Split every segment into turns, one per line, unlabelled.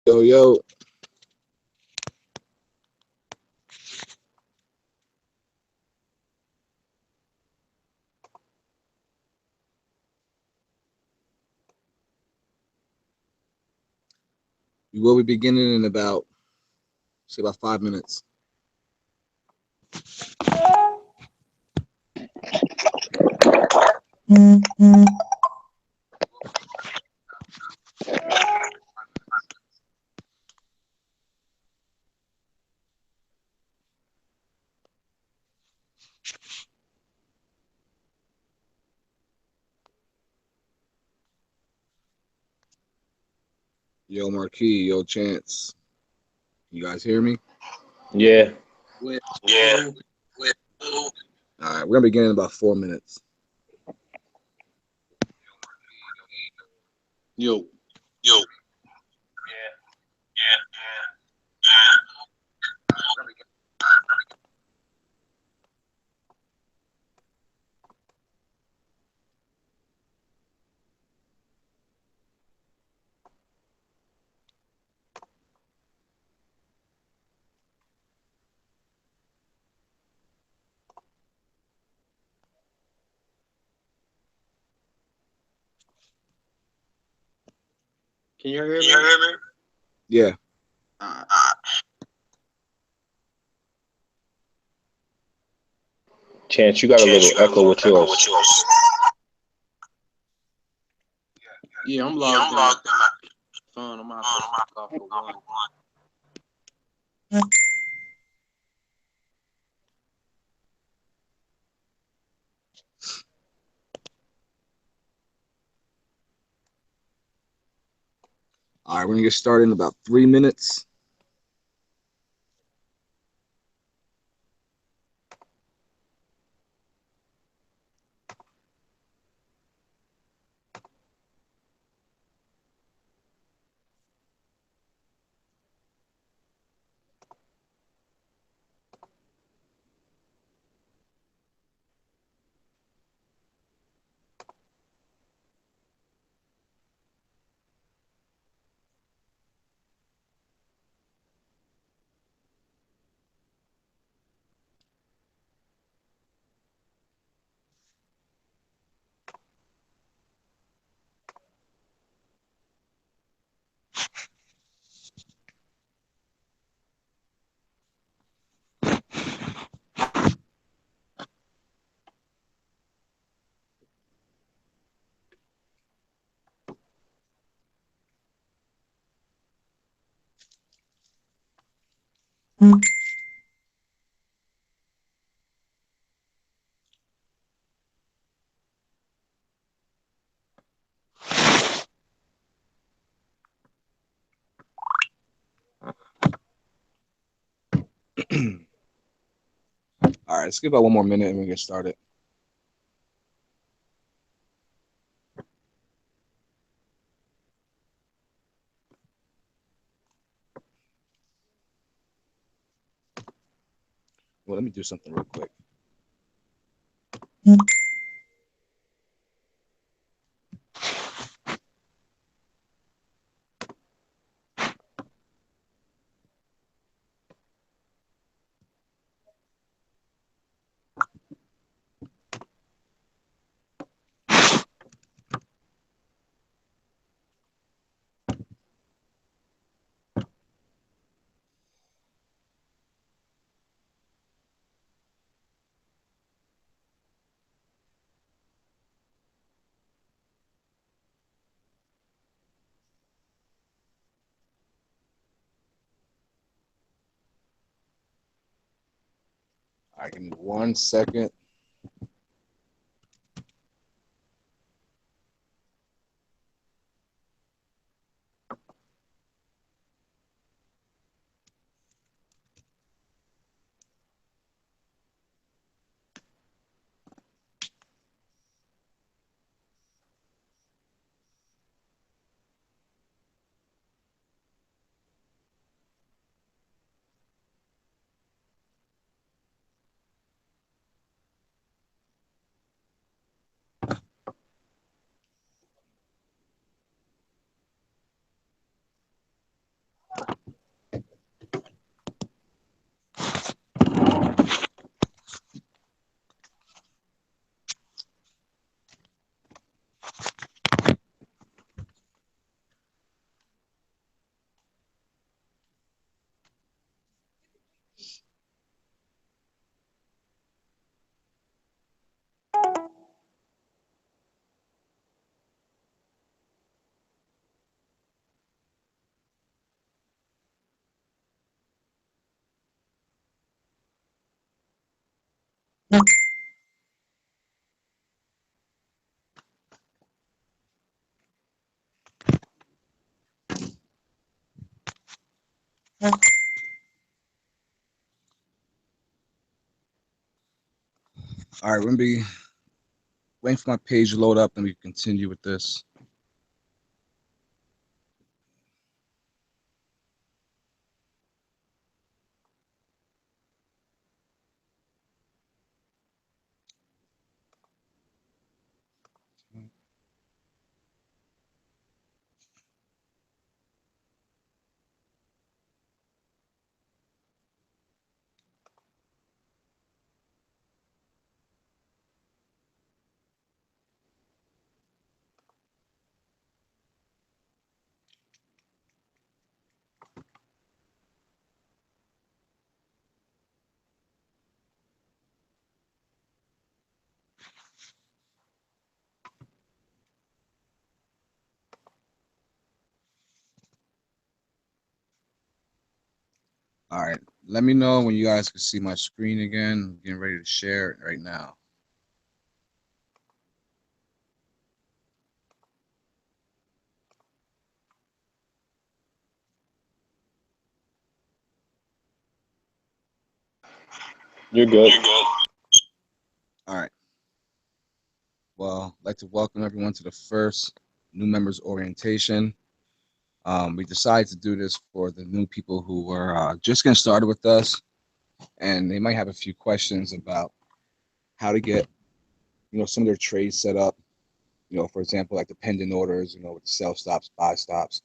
Yo, yo, we will be beginning in about, say, about 5 minutes. Yo, Marquis, yo, Chance. You guys hear me?
Yeah.
Yeah.
All right, we're gonna begin in about 4 minutes.
Yo.
Yo.
Can you hear
Can you
me?
hear me?
Yeah.
Uh,
Chance, you got a
Chance,
little
you got a
echo
little
with
echo with
yours.
yours. Yeah, I'm
Yeah,
logged
I'm
in my
logged in my
phone. I'm gonna have to
phone. I'm
stop for
off
one.
of one.
All right, we're gonna get started in about 3 minutes. All right, let's give about one more minute and we get started. Well, let me do something real quick. All right, give me 1 second. All right, we're gonna be waiting for my page to load up, and we can continue with this. All right, let me know when you guys can see my screen again. I'm getting ready to share it right now.
You're good.
All right. Well, I'd like to welcome everyone to the first new members orientation. We decided to do this for the new people who were just getting started with us, and they might have a few questions about how to get, some of their trades set up. For example, like the pending orders, with sell stops, buy stops,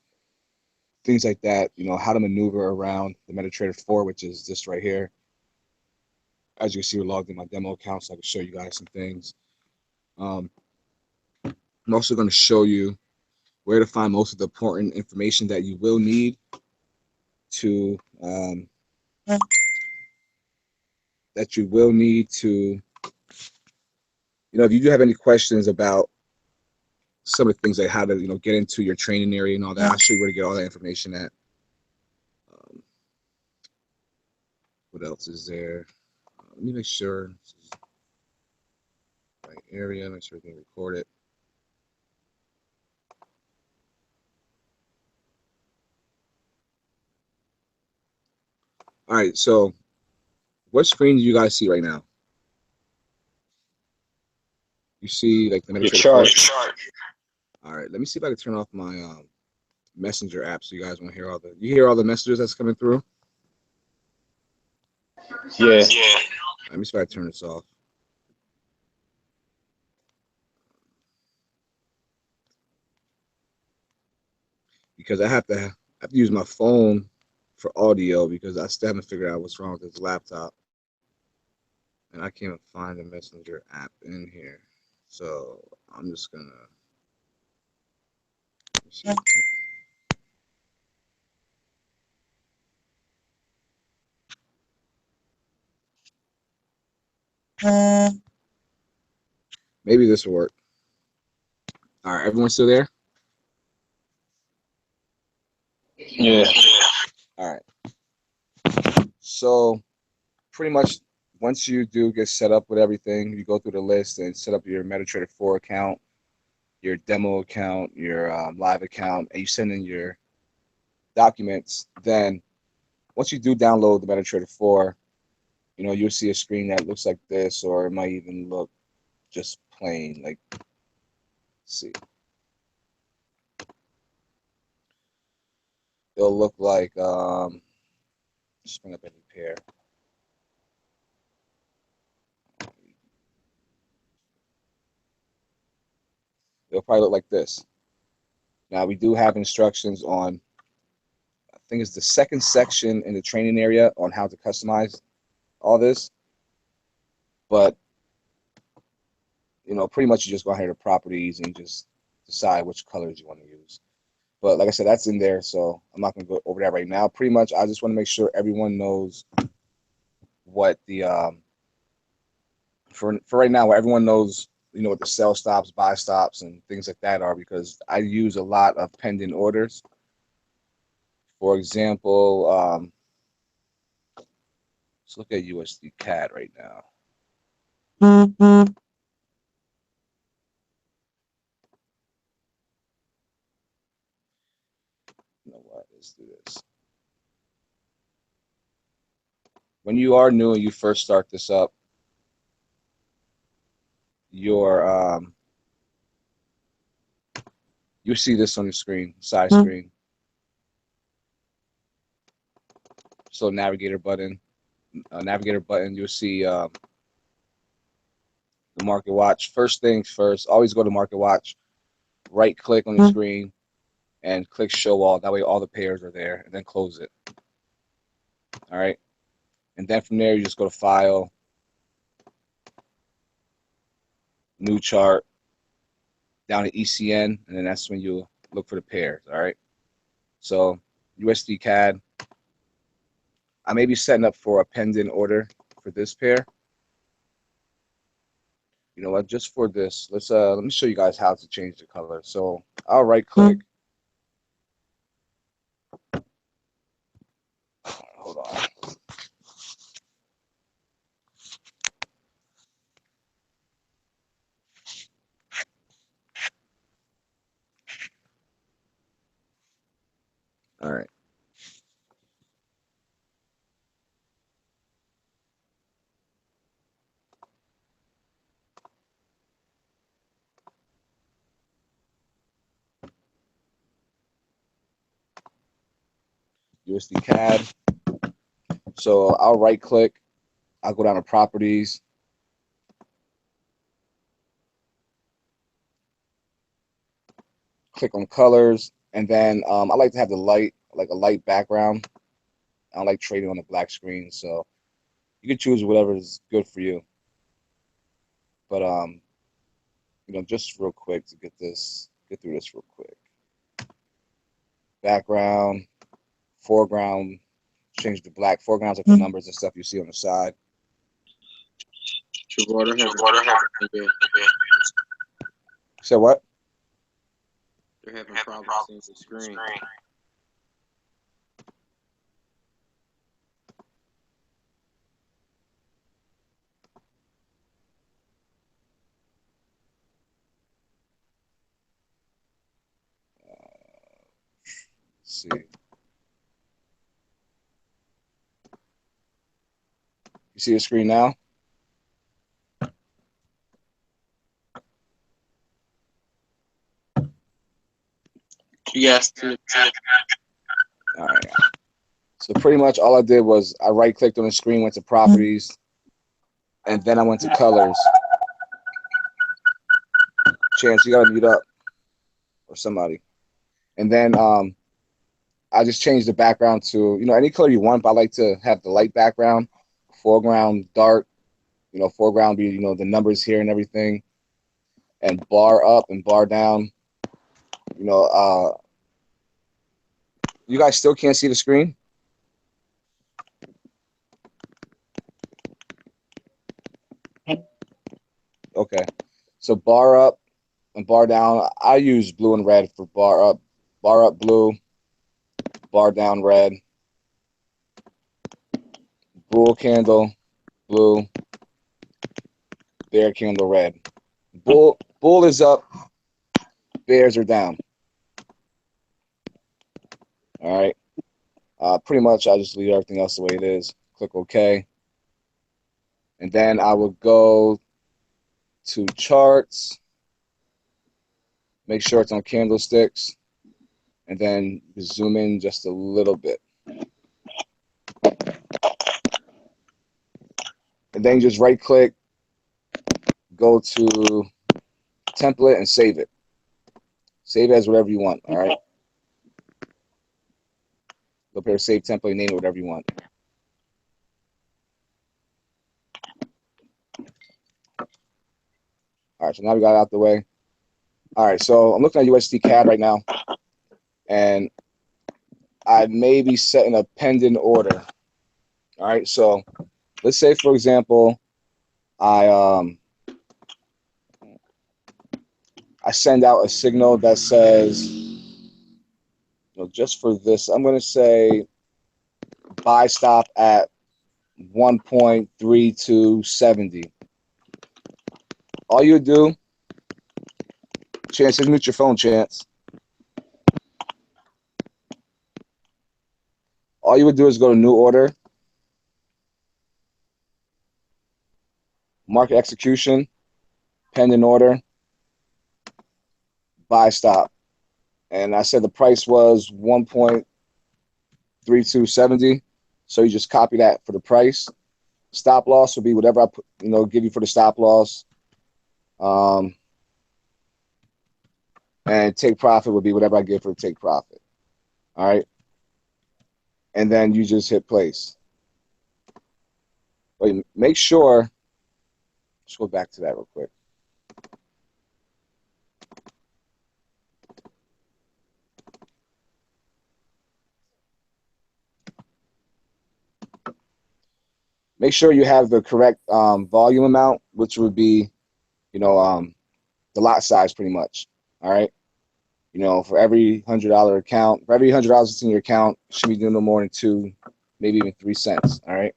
things like that. How to maneuver around the MetaTrader 4, which is this right here. As you can see, we're logged in my demo account, so I can show you guys some things. I'm also going to show you where to find most of the important information that you will need to if you do have any questions about some of the things like how to get into your training area and all that. I'll show you where to get all that information at. What else is there? Let me make sure this is the right area, make sure we can record it. All right, so what screen do you guys see right now? You see like the MetaTrader chart. All right, let me see if I can turn off my Messenger app so you guys won't hear all the messages that's coming through.
Yeah.
Let me see if I can turn this off. Because I have to use my phone for audio because I still haven't figured out what's wrong with this laptop. And I can't find the Messenger app in here. So I'm just gonna see. Maybe this will work. All right, everyone still there?
Yeah.
All right. So pretty much once you do get set up with everything, you go through the list and set up your MetaTrader 4 account, your demo account, your live account, and you send in your documents. Then once you do download the MetaTrader 4, you'll see a screen that looks like this, or it might even look just plain. Like, let's see. It'll look like, just bring up any pair. It'll probably look like this. Now, we do have instructions on, I think it's the second section in the training area on how to customize all this. But, pretty much you just go ahead to properties and just decide which colors you want to use. But like I said, that's in there, so I'm not going to go over that right now. Pretty much, I just want to make sure everyone knows what the, for right now, everyone knows, what the sell stops, buy stops, and things like that are, because I use a lot of pending orders. For example, let's look at USD CAD right now. You know what? Let's do this. when you are new and you first start this up, you'll see this on the screen, side screen. So navigator button, you'll see the market watch. First things first, always go to market watch, right click on the screen and click show all. That way all the pairs are there, and then close it. All right. And then from there, you just go to file, new chart, down to ECN, and then that's when you look for the pairs. All right. So USD CAD, I may be setting up for a pending order for this pair. You know what? Just for this, let me show you guys how to change the color. So I'll right click. Hold on. All right. USD CAD. So I'll right click. I'll go down to properties. Click on colors, and then I like to have the light, like a light background. I don't like trading on the black screen, so you can choose whatever is good for you. But you know, just real quick to get through this real quick. Background, foreground, change to black. Foreground's like the numbers and stuff you see on the side. So what?
They're having problems seeing the screen.
Let's see. You see the screen now?
Yes.
All right. So pretty much all I did was I right clicked on the screen, went to properties, and then I went to colors. Chance, you gotta mute up, or somebody. And then I just changed the background to, you know, any color you want, but I like to have the light background, foreground dark, you know, foreground be, you know, the numbers here and everything, and bar up and bar down. You know, you guys still can't see the screen? Okay. So bar up and bar down. I use blue and red for bar up blue, bar down red, bull candle blue, bear candle red. Bull is up, bears are down. All right. Pretty much I just leave everything else the way it is. Click OK. And then I will go to charts, make sure it's on candlesticks, and then zoom in just a little bit. And then you just right click, go to template and save it. Save it as whatever you want, all right? Go up here, save template, name it whatever you want. All right, so now we got it out the way. All right, so I'm looking at USD CAD right now, and I may be setting a pending order. All right, so let's say, for example, I send out a signal that says, you know, just for this, I'm going to say buy stop at 1.3270. All you do, Chance, just mute your phone, Chance. All you would do is go to new order, market execution, pending order, buy stop. And I said the price was 1.3270. So you just copy that for the price. Stop loss will be whatever I put, give you for the stop loss. And take profit would be whatever I give for the take profit. All right. And then you just hit place. Wait, make sure, let's go back to that real quick. Make sure you have the correct volume amount, which would be, the lot size pretty much. All right. For every $100 account, for every $100 that's in your account, you should be doing no more than 2, maybe even 3 cents. All right.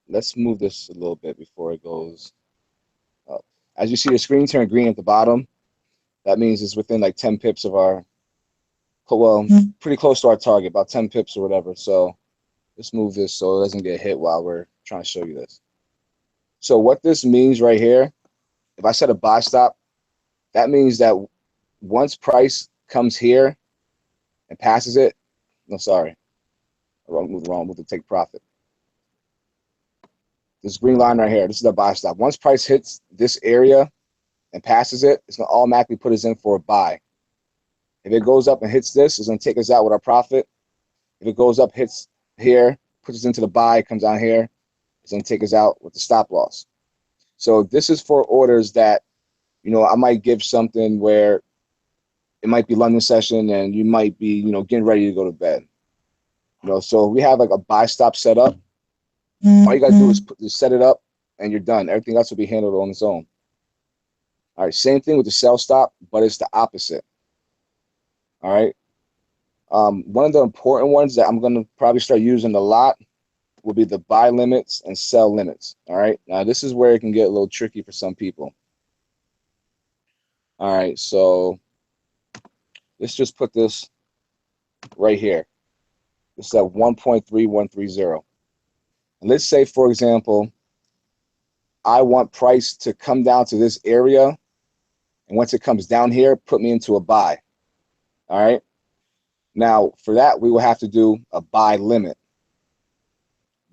Let's move this a little bit before it goes up. As you see, the screen turn green at the bottom. That means it's within like 10 pips of our, well, pretty close to our target, about 10 pips or whatever. So let's move this so it doesn't get hit while we're trying to show you this. So what this means right here, if I set a buy stop, that means that once price comes here and passes it, no, sorry, move to take profit. This green line right here, this is the buy stop. Once price hits this area and passes it, it's going to automatically put us in for a buy. If it goes up and hits this, it's going to take us out with our profit. If it goes up, hits here, puts us into the buy, comes down here, it's going to take us out with the stop loss. So this is for orders that, I might give something where it might be London session and you might be, getting ready to go to bed. So we have like a buy stop set up. All you got to do is set it up and you're done. Everything else will be handled on its own. All right, same thing with the sell stop, but it's the opposite. All right. One of the important ones that I'm going to probably start using a lot will be the buy limits and sell limits. All right. Now, this is where it can get a little tricky for some people. All right. So let's just put this right here. This is at 1.3130. And let's say, for example, I want price to come down to this area. And once it comes down here, put me into a buy. All right. Now, for that, we will have to do a buy limit.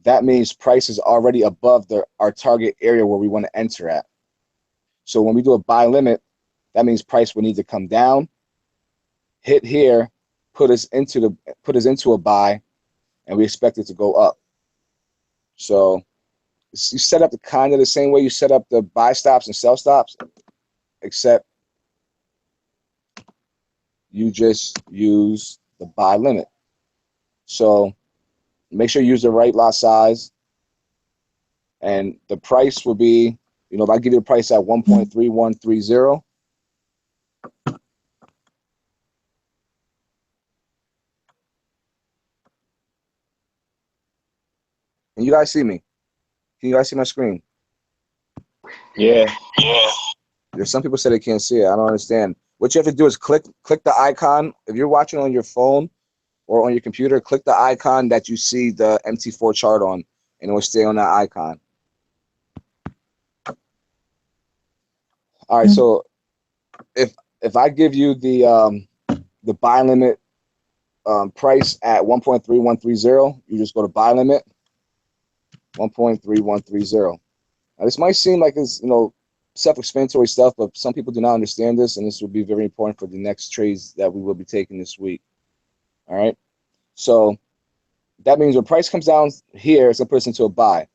That means price is already above our target area where we want to enter at. So when we do a buy limit, that means price will need to come down, hit here, put us into a buy, and we expect it to go up. So you set up kind of the same way you set up the buy stops and sell stops, except you just use the buy limit. So make sure you use the right lot size, and the price will be, if I give you the price at 1.3130, and you guys see me? Can you guys see my screen?
Yeah.
There's some people say they can't see it. I don't understand. What you have to do is click the icon. If you're watching on your phone or on your computer, click the icon that you see the MT4 chart on, and it will stay on that icon. All right, so if I give you the buy limit price at 1.3130, you just go to buy limit 1.3130. Now, this might seem like it's self-explanatory stuff, but some people do not understand this, and this will be very important for the next trades that we will be taking this week. All right, so that means when price comes down here, it's gonna put us into a buy.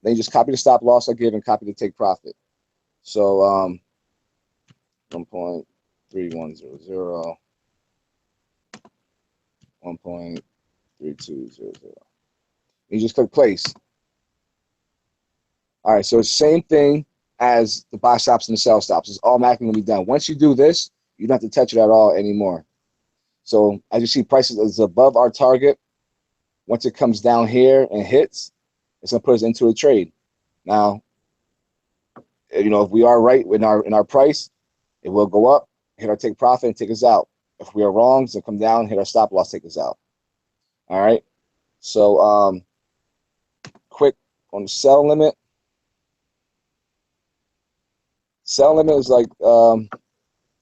Then you just copy the stop loss I give and copy the take profit. So 1.3100, 1.3200. You just click place. All right, so it's the same thing as the buy stops and the sell stops. It's automatically going to be done. Once you do this, you don't have to touch it at all anymore. So as you see, price is above our target. Once it comes down here and hits, it's going to put us into a trade. Now, if we are right in our price, it will go up, hit our take profit, and take us out. If we are wrong, it's going to come down, hit our stop loss, take us out. All right. So quick on the sell limit. Sell limit is like, all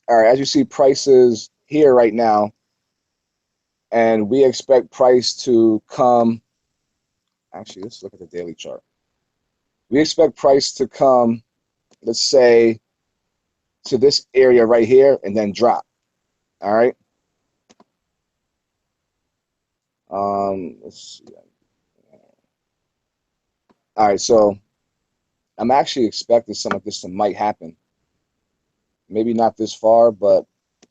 right, as you see, prices here right now, and we expect price to come. Actually, let's look at the daily chart. We expect price to come, let's say, to this area right here and then drop. All right. Let's see. All right, so I'm actually expecting some of this might happen. Maybe not this far, but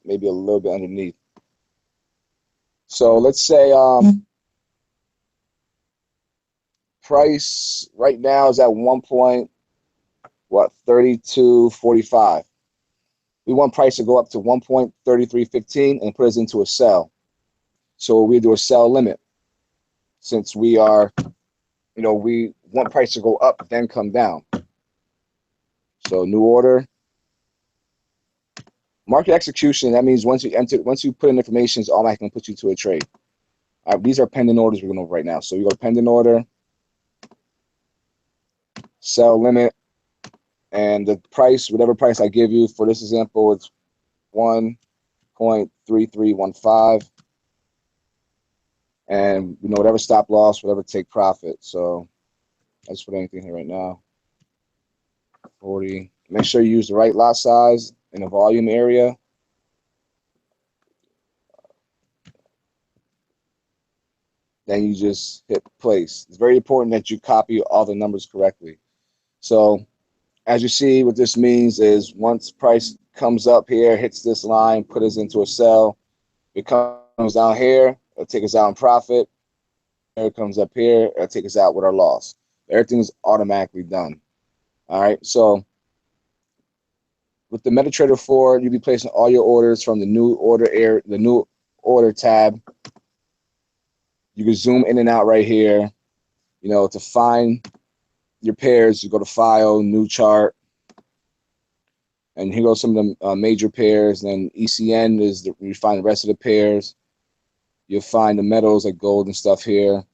maybe a little bit underneath. So let's say price right now is at 1.3245. We want price to go up to 1.3315 and put us into a sell. So we do a sell limit. Since we are, we want price to go up, then come down. So new order. Market execution, that means once you put in information, it's automatically going to put you to a trade. All right, these are pending orders we're going over right now. So we go to pending order, sell limit, and the price, whatever price I give you, for this example, it's 1.3315. And whatever stop loss, whatever take profit. So I just put anything here right now. 40. Make sure you use the right lot size in the volume area. Then you just hit place. It's very important that you copy all the numbers correctly. So as you see, what this means is once price comes up here, hits this line, put us into a sell. It comes down here, it'll take us out in profit. It comes up here, it'll take us out with our loss. Everything's automatically done. All right, so with the MetaTrader 4, you'll be placing all your orders from the new order tab. You can zoom in and out right here. To find your pairs, you go to File, New Chart, and here goes some of the major pairs. Then ECN is you find the rest of the pairs. You'll find the metals like gold and stuff here.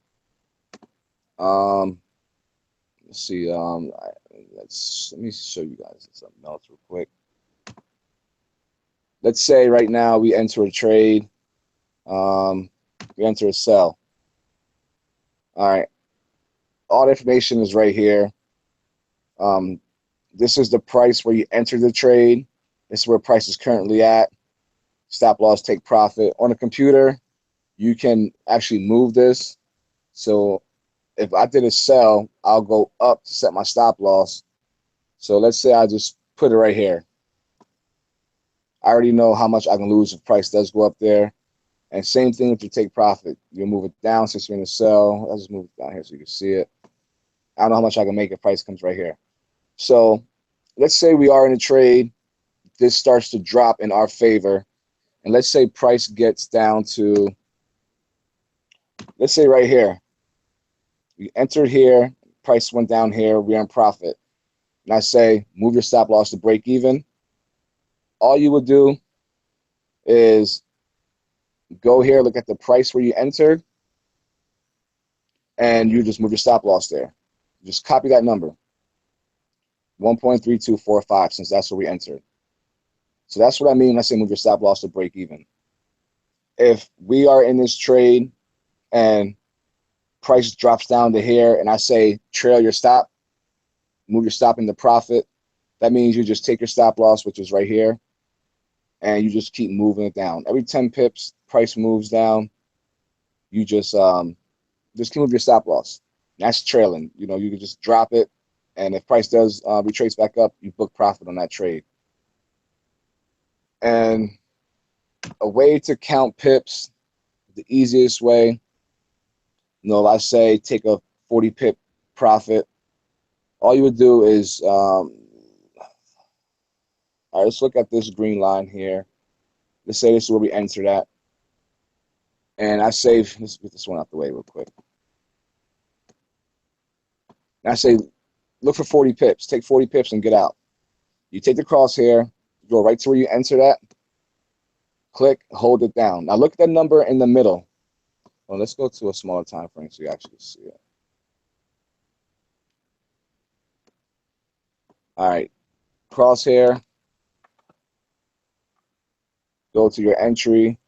Let's see. Let me show you guys something else real quick. Let's say right now we enter a trade. We enter a sell. All right. All the information is right here. This is the price where you enter the trade. This is where price is currently at. Stop loss, take profit. On a computer, you can actually move this. So if I did a sell, I'll go up to set my stop loss. So let's say I just put it right here. I already know how much I can lose if price does go up there. And same thing if you take profit. You'll move it down since you're in a sell. I'll just move it down here so you can see it. I don't know how much I can make if price comes right here. So let's say we are in a trade. This starts to drop in our favor. And let's say price gets down to, let's say right here. We entered here. Price went down here. We're in profit. And I say, move your stop loss to break even. All you would do is go here, look at the price where you entered, and you just move your stop loss there. Just copy that number, 1.3245, since that's where we entered. So that's what I mean when I say move your stop loss to break even. If we are in this trade and price drops down to here and I say trail your stop, move your stop into profit, that means you just take your stop loss, which is right here, and you just keep moving it down. Every 10 pips, price moves down. You just keep moving your stop loss. That's trailing. You can just drop it, and if price does retrace back up, you book profit on that trade. And a way to count pips, the easiest way, I say take a 40 pip profit. All you would do is, all right, let's look at this green line here. Let's say this is where we entered at. And I say, let's get this one out the way real quick. And I say, look for 40 pips. Take 40 pips and get out. You take the crosshair, go right to where you entered at, click, hold it down. Now look at the number in the middle. Well, let's go to a smaller time frame so you actually see it. All right, crosshair, go to your entry.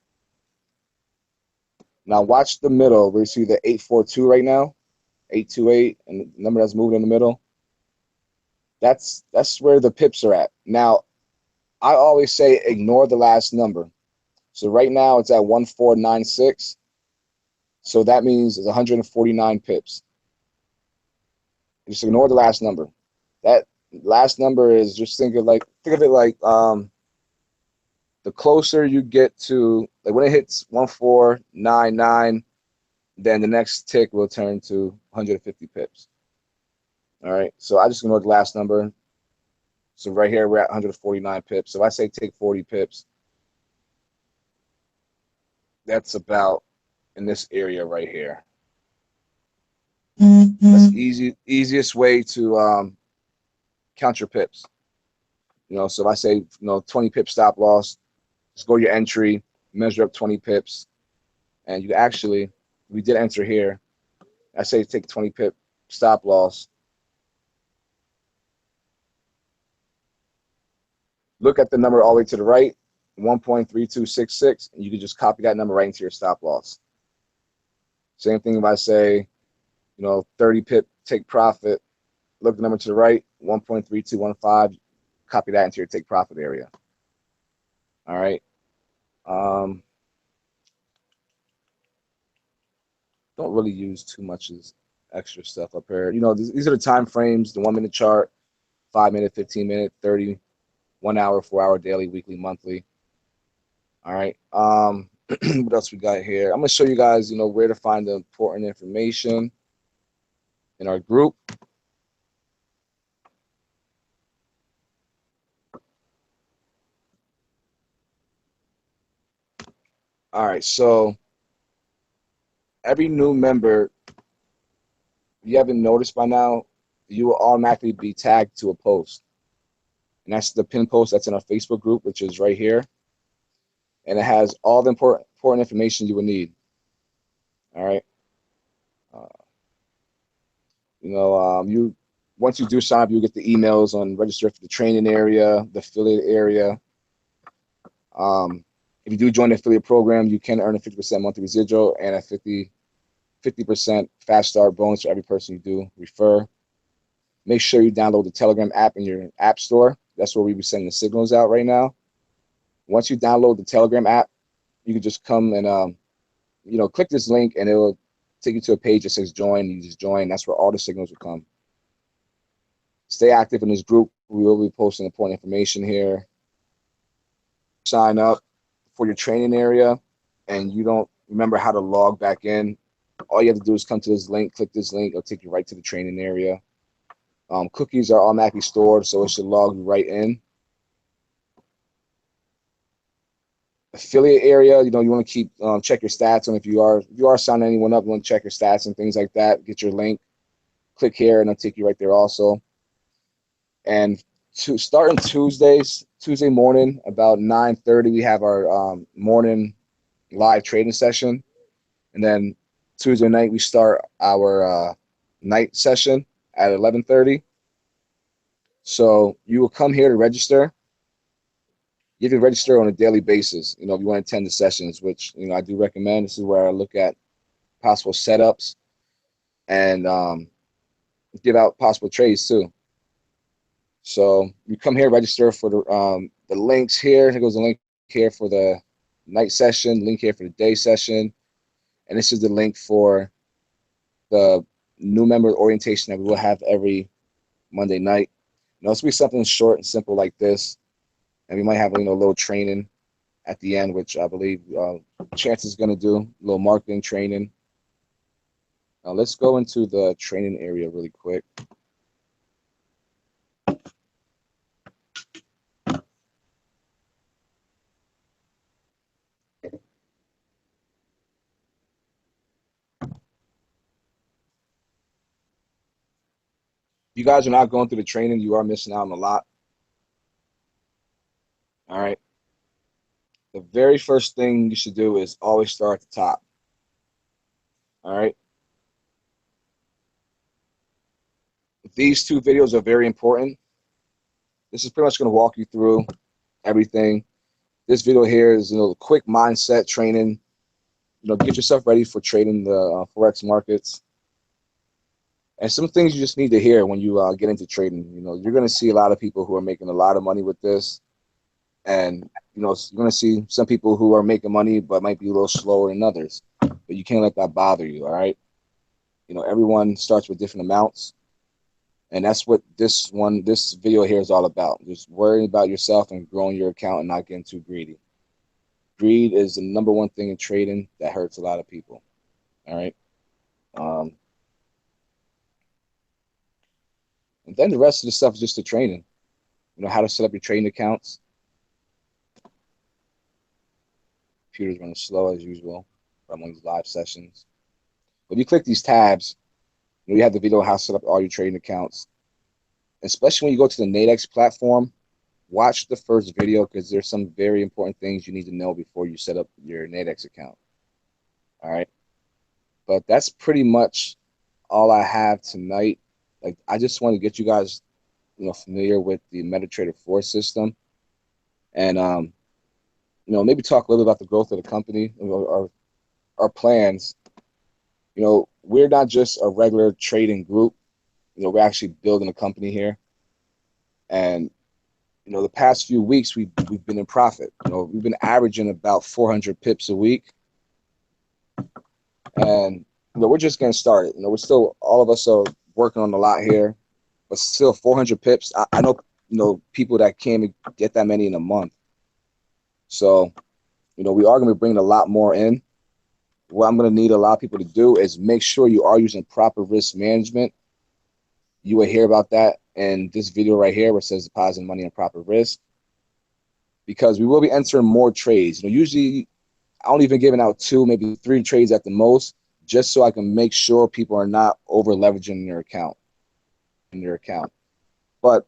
Now watch the middle where you see the 842 right now, 828, and the number that's moving in the middle. That's where the pips are at. Now, I always say ignore the last number. So right now it's at 1496. So that means it's 149 pips. Just ignore the last number. That last number is just think of it like the closer you get to, like when it hits 1499, then the next tick will turn to 150 pips. All right, so I just ignored the last number. So right here we're at 149 pips. So if I say take 40 pips, that's about in this area right here. That's easiest way to count your pips. So if I say 20 pip stop loss, just go to your entry, measure up 20 pips, and you actually, we did enter here. I say take 20 pip stop loss. Look at the number all the way to the right, 1.3266, and you can just copy that number right into your stop loss. Same thing if I say, 30 pip take profit, look at the number to the right, 1.3215, copy that into your take profit area. All right. Don't really use too much as extra stuff up here. These are the time frames, the 1 minute chart, 5 minute, 15 minute, 30, 1 hour, 4 hour, daily, weekly, monthly. All right. What else we got here? I'm gonna show you guys, where to find the important information in our group. All right, so every new member, if you haven't noticed by now, you will automatically be tagged to a post. And that's the pin post that's in our Facebook group, which is right here. And it has all the important information you will need. All right. Once you do sign up, you get the emails on register for the training area, the affiliate area. If you do join the affiliate program, you can earn a 50% monthly residual and a 50% fast start bonus for every person you do refer. Make sure you download the Telegram app in your app store. That's where we be sending the signals out right now. Once you download the Telegram app, you can just come and click this link and it will take you to a page that says join. You just join. That's where all the signals will come. Stay active in this group. We will be posting important information here. Sign up for your training area and you don't remember how to log back in, all you have to do is come to this link, click this link, it'll take you right to the training area. Cookies are automatically stored, so it should log you right in. Affiliate area, you want to keep check your stats, and if you are signing anyone up, you want to check your stats and things like that. Get your link, click here, and it'll take you right there also. And starting Tuesday morning about 9:30, we have our morning live trading session, and then Tuesday night we start our night session at 11:30. So you will come here to register. You can register on a daily basis, if you want to attend the sessions, which, I do recommend. This is where I look at possible setups and give out possible trades too. So you come here, register for the links here. Here goes the link here for the night session, link here for the day session. And this is the link for the new member orientation that we will have every Monday night. This will be something short and simple like this. And we might have a little training at the end, which I believe Chance is going to do, a little marketing training. Now let's go into the training area really quick. If you guys are not going through the training, you are missing out on a lot. All right. The very first thing you should do is always start at the top. All right. These two videos are very important. This is pretty much going to walk you through everything. This video here is, quick mindset training. Get yourself ready for trading the Forex markets. And some things you just need to hear when you get into trading. You're going to see a lot of people who are making a lot of money with this. And, you're going to see some people who are making money but might be a little slower than others. But you can't let that bother you, all right? Everyone starts with different amounts. And that's what this video here is all about. Just worrying about yourself and growing your account and not getting too greedy. Greed is the number one thing in trading that hurts a lot of people. All right. And then the rest of the stuff is just the training. How to set up your trading accounts. Computer's running slow as usual. I'm on these live sessions. But if you click these tabs, you have the video on how to set up all your trading accounts. Especially when you go to the Nadex platform, watch the first video because there's some very important things you need to know before you set up your Nadex account. All right. But that's pretty much all I have tonight. I just want to get you guys, familiar with the MetaTrader 4 system, and maybe talk a little about the growth of the company, our plans. We're not just a regular trading group. We're actually building a company here, and the past few weeks we've been in profit. We've been averaging about 400 pips a week, and we're just getting started. We're still, all of us are working on a lot here, but still 400 pips. I know people that can't get that many in a month. So we are going to be bringing a lot more in. What I'm going to need a lot of people to do is make sure you are using proper risk management. You will hear about that in this video right here where it says depositing money and proper risk, because we will be entering more trades. Usually I only been giving out 2, maybe 3 trades at the most, just so I can make sure people are not over leveraging their account. But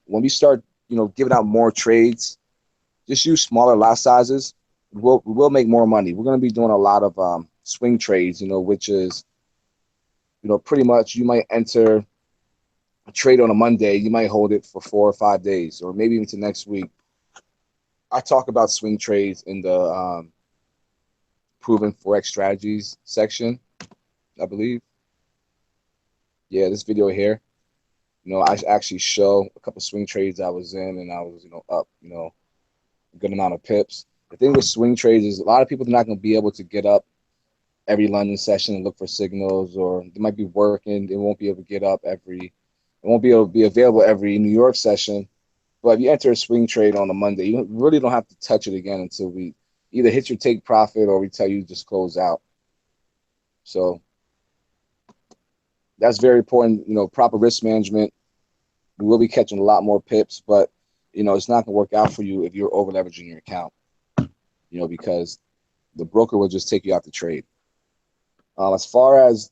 when we start, giving out more trades, just use smaller lot sizes. We'll make more money. We're going to be doing a lot of swing trades, which is, pretty much you might enter a trade on a Monday, you might hold it for 4 or 5 days, or maybe even to next week. I talk about swing trades in the proven Forex strategies section, I believe. Yeah, this video here, I actually show a couple swing trades I was in, and I was, up, a good amount of pips. The thing with swing trades is a lot of people are not going to be able to get up every London session and look for signals, or they might be working. They won't be able to get up it won't be able to be available every New York session. But if you enter a swing trade on a Monday, you really don't have to touch it again until we either hit your take profit or we tell you just close out. So that's very important. Proper risk management. We will be catching a lot more pips, but it's not going to work out for you if you're over leveraging your account. Because the broker will just take you out the trade. As far as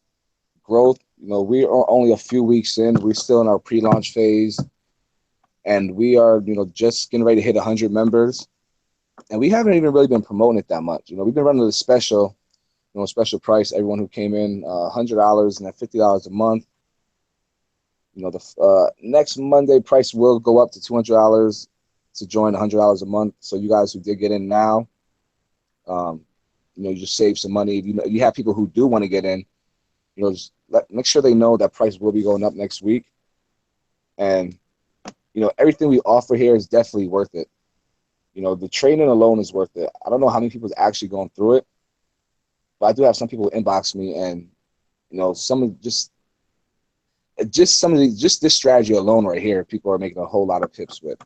growth, we are only a few weeks in. We're still in our pre-launch phase, and we are, just getting ready to hit 100 members. And we haven't even really been promoting it that much. We've been running the special, special price. Everyone who came in, $100 and at $50 a month. The next Monday price will go up to $200 to join $100 a month. So you guys who did get in now, you just save some money. You have people who do want to get in, just make sure they know that price will be going up next week. And, everything we offer here is definitely worth it. The training alone is worth it. I don't know how many people is actually going through it, but I do have some people inbox me, and, some of just this strategy alone right here, people are making a whole lot of pips with.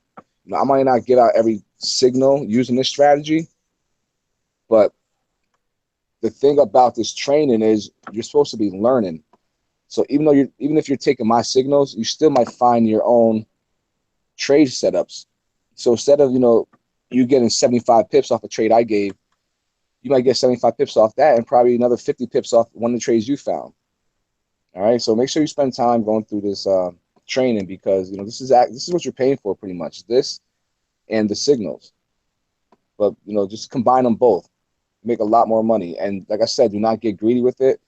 I might not give out every signal using this strategy, but the thing about this training is you're supposed to be learning. So even if you're taking my signals, you still might find your own trade setups. So instead of you getting 75 pips off a trade I gave, you might get 75 pips off that, and probably another 50 pips off one of the trades you found. All right, so make sure you spend time going through this training, because this is what you're paying for, pretty much, this and the signals. But just combine them both, make a lot more money. And like I said, do not get greedy with it.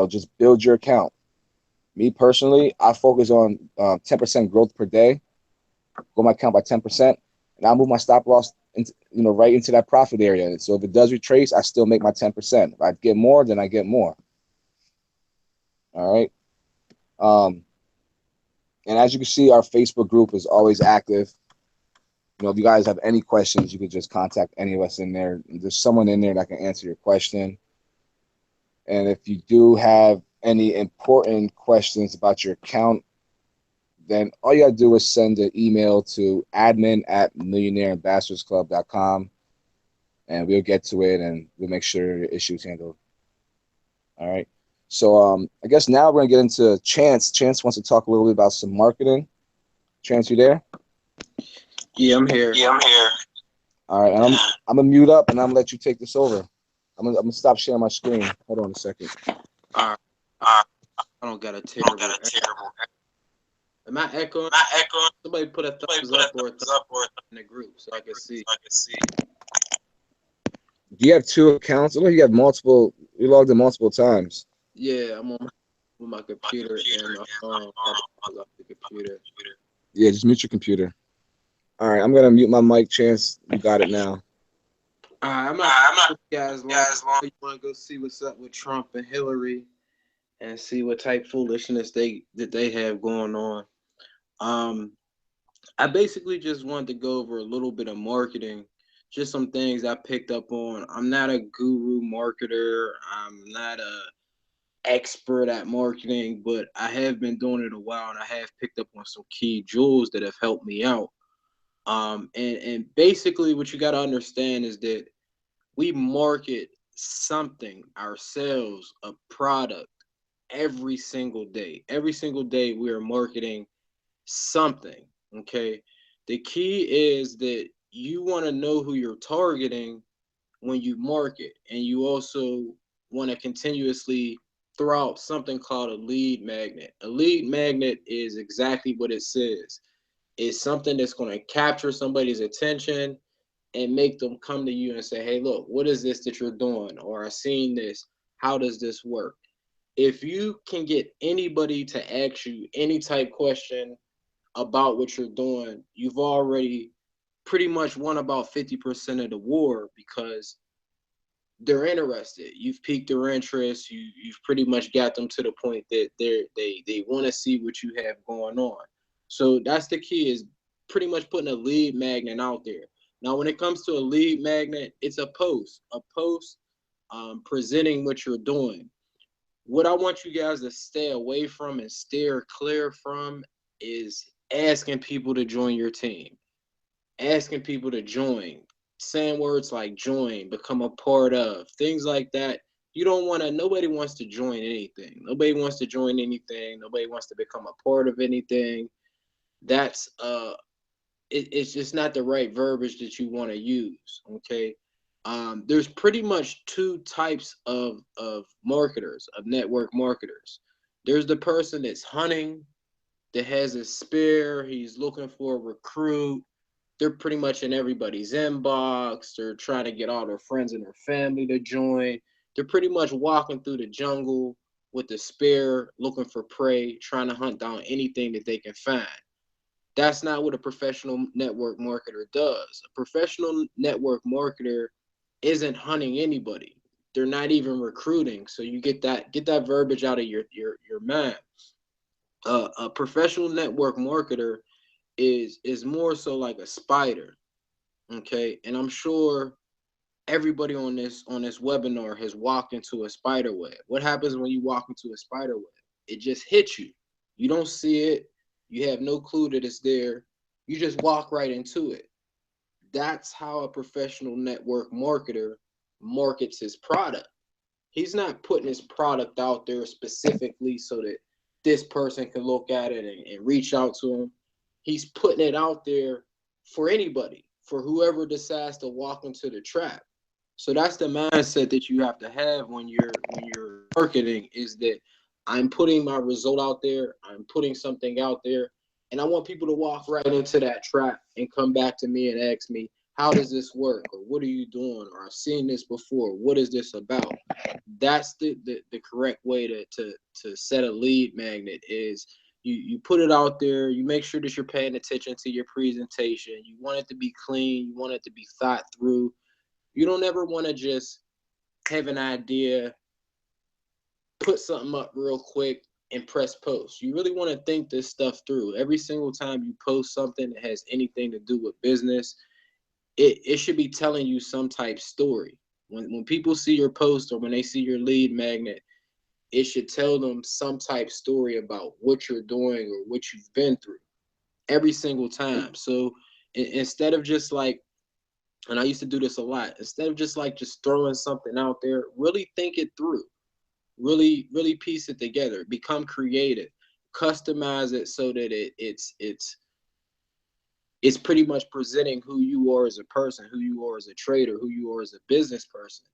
Just build your account. Me personally, I focus on 10% growth per day. grow my account by 10%, and I'll move my stop loss into, right into that profit area. So if it does retrace, I still make my 10%. If I get more, then I get more. All right. And as you can see, our Facebook group is always active. If you guys have any questions, you can just contact any of us in there. There's someone in there that can answer your question. And if you do have any important questions about your account, then all you gotta do is send an email to admin@millionaireambassadorsclub.com, and we'll get to it and we'll make sure the issue is handled. All right. So I guess now we're gonna get into Chance. Chance wants to talk a little bit about some marketing. Chance, you there?
Yeah, I'm here.
All right, and I'm gonna mute up and I'm gonna let you take this over. I'm gonna stop sharing my screen. Hold on a second.
All right. I don't got a terrible. Am I echoing? Somebody put a thumbs up or a thumbs up in the group so I can see.
Do you have two accounts? I know you have multiple. You logged in multiple times.
Yeah, I'm on my computer and my phone. Off the computer.
Yeah, just mute your computer. All right, I'm gonna mute my mic. Chance, you got it now.
I'm not guys long. You want to go see what's up with Trump and Hillary, and see what type foolishness they have going on. I basically just wanted to go over a little bit of marketing, just some things I picked up on. I'm not a guru marketer. I'm not a expert at marketing, but I have been doing it a while, and I have picked up on some key jewels that have helped me out. And basically what you got to understand is that we market something ourselves, a product, every single day. Every single day we are marketing something. Okay. The key is that you want to know who you're targeting when you market, and you also want to continuously throw out something called a lead magnet. A lead magnet is exactly what it says. It's something that's going to capture somebody's attention and make them come to you and say, hey, look, what is this that you're doing? Or I've seen this. How does this work? If you can get anybody to ask you any type question about what you're doing, you've already pretty much won about 50% of the war, because they're interested. You've piqued their interest. You've pretty much got them to the point that they want to see what you have going on. So that's the key, is pretty much putting a lead magnet out there. Now, when it comes to a lead magnet, it's a post presenting what you're doing. What I want you guys to stay away from and steer clear from is asking people to join your team, asking people to join, saying words like join, become a part of, things like that. You don't want to, nobody wants to join anything. Nobody wants to join anything. Nobody wants to become a part of anything. That's it's just not the right verbiage that you want to use. Okay. There's pretty much two types of marketers, of network marketers. There's the person that's hunting, that has a spear, he's looking for a recruit. They're pretty much in everybody's inbox. They're trying to get all their friends and their family to join. They're pretty much walking through the jungle with a spear, looking for prey, trying to hunt down anything that they can find. That's not what a professional network marketer does. A professional network marketer isn't hunting anybody. They're not even recruiting. So you get that verbiage out of your mind. A professional network marketer is more so like a spider. Okay. And I'm sure everybody on this webinar has walked into a spider web. What happens when you walk into a spider web? It just hits you. You don't see it. You have no clue that it's there. You just walk right into it. That's how a professional network marketer markets his product. He's not putting his product out there specifically so that this person can look at it and reach out to him. He's putting it out there for anybody, for whoever decides to walk into the trap. So that's the mindset that you have to have when you're marketing, is that I'm putting my result out there, I'm putting something out there, and I want people to walk right into that trap and come back to me and ask me, how does this work? Or what are you doing? Or I've seen this before. What is this about? That's the correct way to set a lead magnet, is You put it out there. You make sure that you're paying attention to your presentation. You want it to be clean. You want it to be thought through. You don't ever want to just have an idea, put something up real quick, and press post. You really want to think this stuff through. Every single time you post something that has anything to do with business, it should be telling you some type story. When people see your post or when they see your lead magnet, it should tell them some type story about what you're doing or what you've been through every single time. So instead of just like, and I used to do this a lot, instead of just throwing something out there, really think it through. Really piece it together. Become creative. Customize it so that it's pretty much presenting who you are as a person, who you are as a trader, who you are as a business person.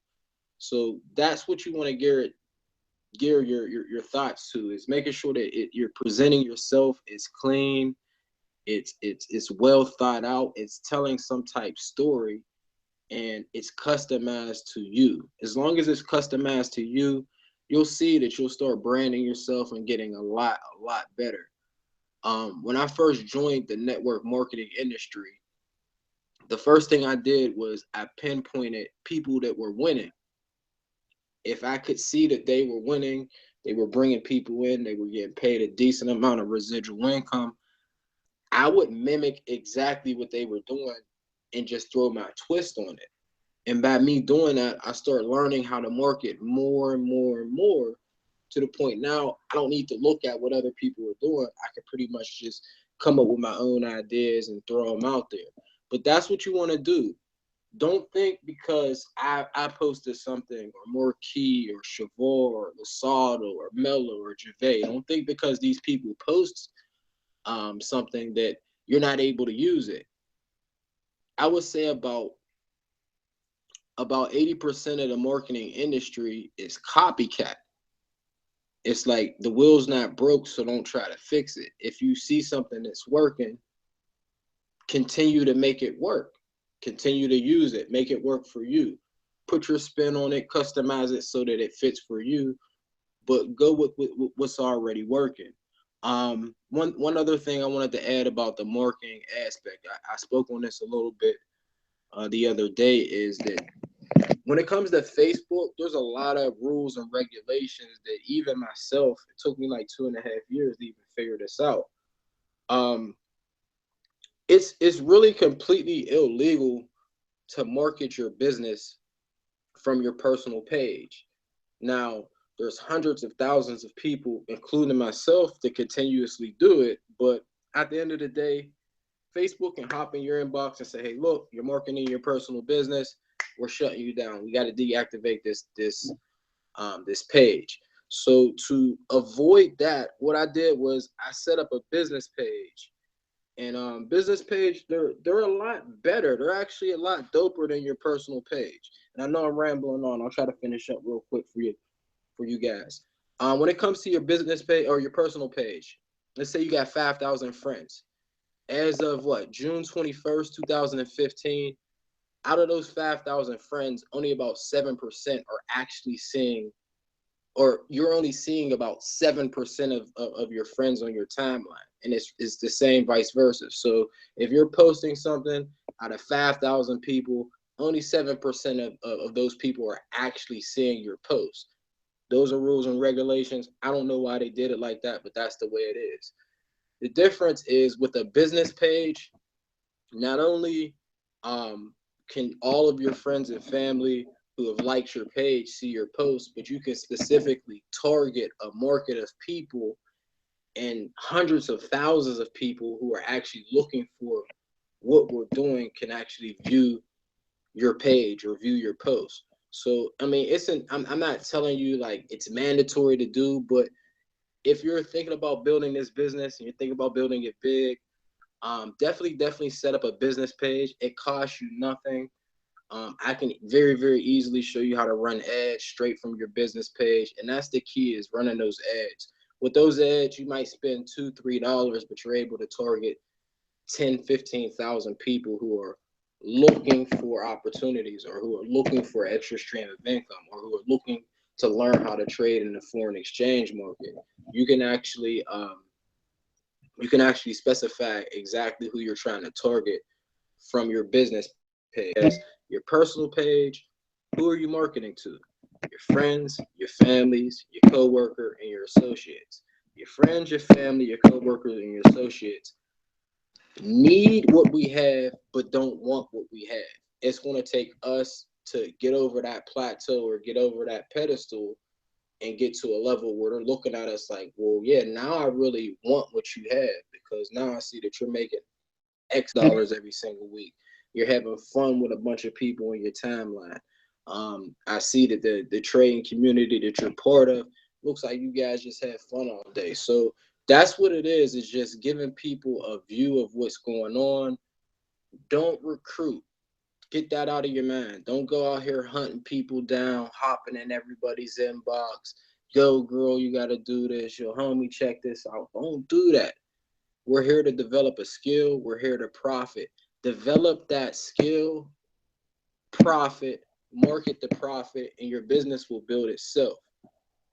So that's what you want to gear your thoughts to, is making sure that you're presenting yourself. It's clean, it's well thought out, it's telling some type story, and it's customized to you. As long as it's customized to you, you'll see that you'll start branding yourself and getting a lot better. When I first joined the network marketing industry, the first thing I did was I pinpointed people that were winning. If I could see that they were winning, they were bringing people in, they were getting paid a decent amount of residual income, I would mimic exactly what they were doing and just throw my twist on it. And by me doing that, I started learning how to market more and more, to the point now I don't need to look at what other people are doing. I can pretty much just come up with my own ideas and throw them out there. But that's what you want to do. Don't think because I posted something, or Marquis or Chavor or Lasado or Mello or Gervais. Don't think because these people post something that you're not able to use it. I would say about 80% of the marketing industry is copycat. It's like the wheel's not broke, so don't try to fix it. If you see something that's working, continue to make it work. Continue to use it. Make it work for you. Put your spin on it, customize it so that it fits for you, but go with what's already working. One other thing I wanted to add about the marketing aspect, I spoke on this a little bit the other day, is that when it comes to Facebook, there's a lot of rules and regulations that even myself, it took me like 2.5 years to even figure this out. It's really completely illegal to market your business from your personal page. Now, there's hundreds of thousands of people, including myself, that continuously do it. But at the end of the day, Facebook can hop in your inbox and say, hey, look, you're marketing your personal business. We're shutting you down. We got to deactivate this page. So to avoid that, what I did was I set up a business page. And business page, they're a lot better. They're actually a lot doper than your personal page. And I know I'm rambling on. I'll try to finish up real quick for you guys. When it comes to your business page or your personal page, let's say you got 5,000 friends. As of June 21st, 2015, out of those 5,000 friends, only about 7% are actually seeing, or you're only seeing about 7% of your friends on your timeline. And it's the same vice versa. So if you're posting something, out of 5,000 people, only 7% of those people are actually seeing your post. Those are rules and regulations. I don't know why they did it like that, but that's the way it is. The difference is with a business page, not only can all of your friends and family who have liked your page see your post, but you can specifically target a market of people and hundreds of thousands of people who are actually looking for what we're doing can actually view your page or view your post. So, I mean, I'm not telling you like it's mandatory to do, but if you're thinking about building this business and you're thinking about building it big, definitely set up a business page. It costs you nothing. I can very, very easily show you how to run ads straight from your business page. And that's the key, is running those ads. With those ads, you might spend $2-3, but you're able to target 10-15,000 people who are looking for opportunities, or who are looking for an extra stream of income, or who are looking to learn how to trade in the foreign exchange market. You can actually you can actually specify exactly who you're trying to target from your business page. Your personal page, who are you marketing to? Your friends, your families, your coworker, and your associates. Your friends, your family, your coworkers, and your associates need what we have, but don't want what we have. It's going to take us to get over that plateau or get over that pedestal and get to a level where they're looking at us like, well, yeah, now I really want what you have because now I see that you're making X dollars every single week. You're having fun with a bunch of people in your timeline. I see that the trading community that you're part of looks like you guys just have fun all day. So that's what it is just giving people a view of what's going on. Don't recruit. Get that out of your mind. Don't go out here hunting people down, hopping in everybody's inbox. Yo, girl, you got to do this. Yo, homie, check this out. Don't do that. We're here to develop a skill. We're here to profit. Develop that skill, profit, market the profit, and your business will build itself.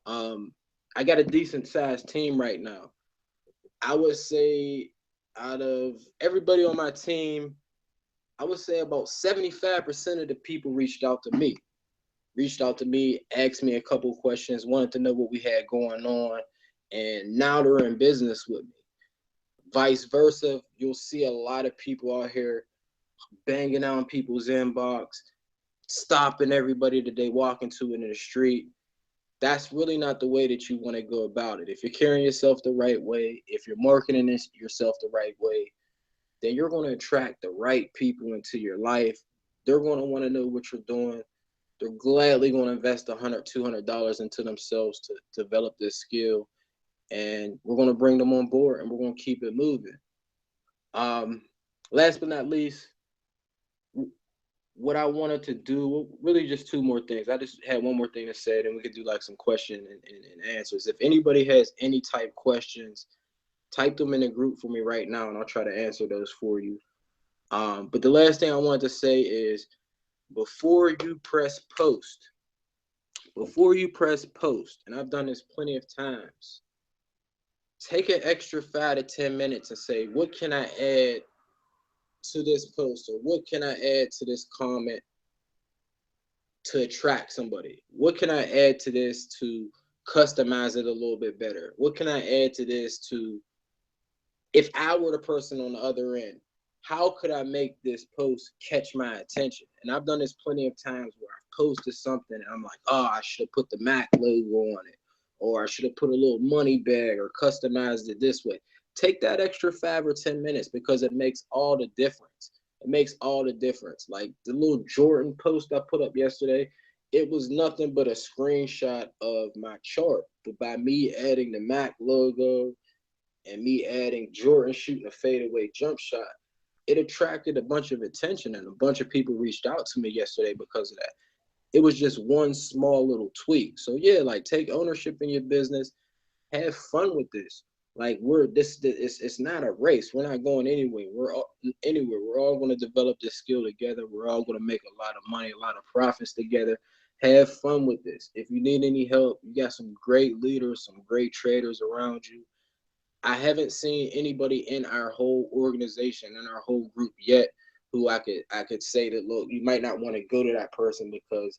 I got a decent sized team right now. I would say out of everybody on my team, I would say about 75% of the people reached out to me. Asked me a couple questions, wanted to know what we had going on, and now they're in business with me. Vice versa, you'll see a lot of people out here banging on people's inbox, stopping everybody that they walk into in the street. That's really not the way that you want to go about it. If you're carrying yourself the right way, if you're marketing yourself the right way, then you're going to attract the right people into your life. They're going to want to know what you're doing. They're gladly going to invest $100, $200 into themselves to develop this skill. And we're going to bring them on board and we're going to keep it moving. Last but not least, what I wanted to do, really just two more things. I just had one more thing to say, then we could do like some question and answers. If anybody has any type questions, type them in the group for me right now, and I'll try to answer those for you. But the last thing I wanted to say is before you press post, and I've done this plenty of times, take an extra 5 to 10 minutes and say, what can I add to this post, or what can I add to this comment to attract somebody? What can I add to this to customize it a little bit better? What can I add to this to, if I were the person on the other end, how could I make this post catch my attention? And I've done this plenty of times where I've posted something and I'm like, oh, I should have put the Mac logo on it, or I should have put a little money bag or customized it this way. Take that extra 5 or 10 minutes because it makes all the difference. It makes all the difference. Like the little Jordan post I put up yesterday, it was nothing but a screenshot of my chart. But by me adding the Mac logo and me adding Jordan shooting a fadeaway jump shot, it attracted a bunch of attention, and a bunch of people reached out to me yesterday because of that. It was just one small little tweak. So yeah, like take ownership in your business, have fun with this. Like it's not a race. We're not going anywhere. We're all going to develop this skill together. We're all going to make a lot of money, a lot of profits together. Have fun with this. If you need any help, you got some great leaders, some great traders around you. I haven't seen anybody in our whole organization, in our whole group yet, who I could say that, look, you might not want to go to that person because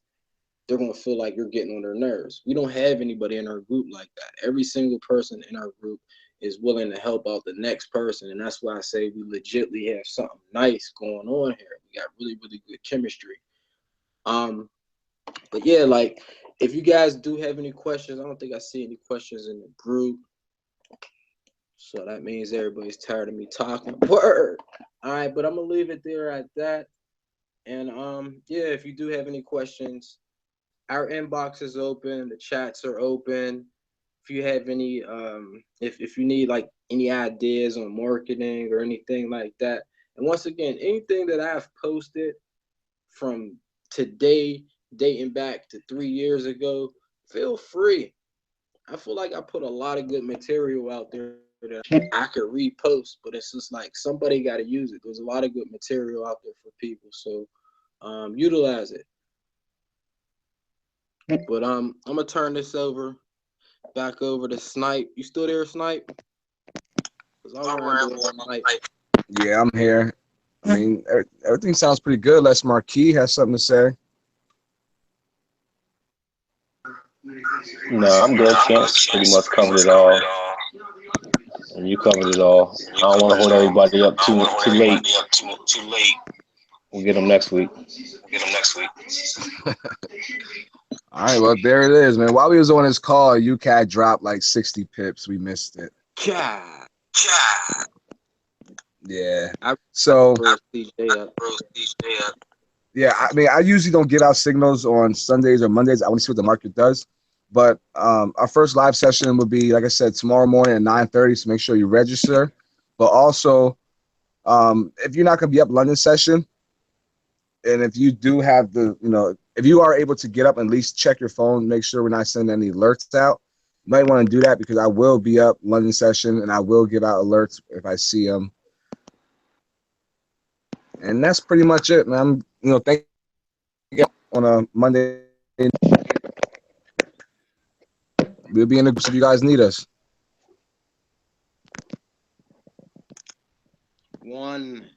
they're going to feel like you're getting on their nerves. We don't have anybody in our group like that. Every single person in our group is willing to help out the next person. And that's why I say we legitly have something nice going on here. We got really, really good chemistry. But yeah, like if you guys do have any questions, I don't think I see any questions in the group. So that means everybody's tired of me talking. Word. All right, but I'm gonna leave it there at that. And yeah, if you do have any questions, our inbox is open, the chats are open. If you have any if you need like any ideas on marketing or anything like that. And once again, anything that I've posted from today dating back to 3 years ago, feel free. I feel like I put a lot of good material out there that I could repost, but it's just like somebody got to use it. There's a lot of good material out there for people, so utilize it. But I'm gonna turn this back over to Snipe. You still there, Snipe? 'Cause I'm around all night.
Yeah, I'm here. I mean, everything sounds pretty good. Unless Marquis has something to say.
No, I'm good. Chance pretty much covered it all, and you covered it all. I don't want to hold everybody up too late. We'll get them next week.
All right, well, there it is, man. While we was on this call, UCAT dropped like 60 pips. We missed it.
God.
Yeah.
I
So,
bro, CJ up.
yeah, I mean, I usually don't give out signals on Sundays or Mondays. I want to see what the market does. But our first live session would be, like I said, tomorrow morning at 9:30. So make sure you register. But also, if you're not going to be up London session, and if you do have if you are able to get up, at least check your phone, make sure we're not sending any alerts out. You might want to do that because I will be up London session and I will give out alerts if I see them. And that's pretty much it, man. Thank you on a Monday. We'll be in the groups if you guys need us.
One.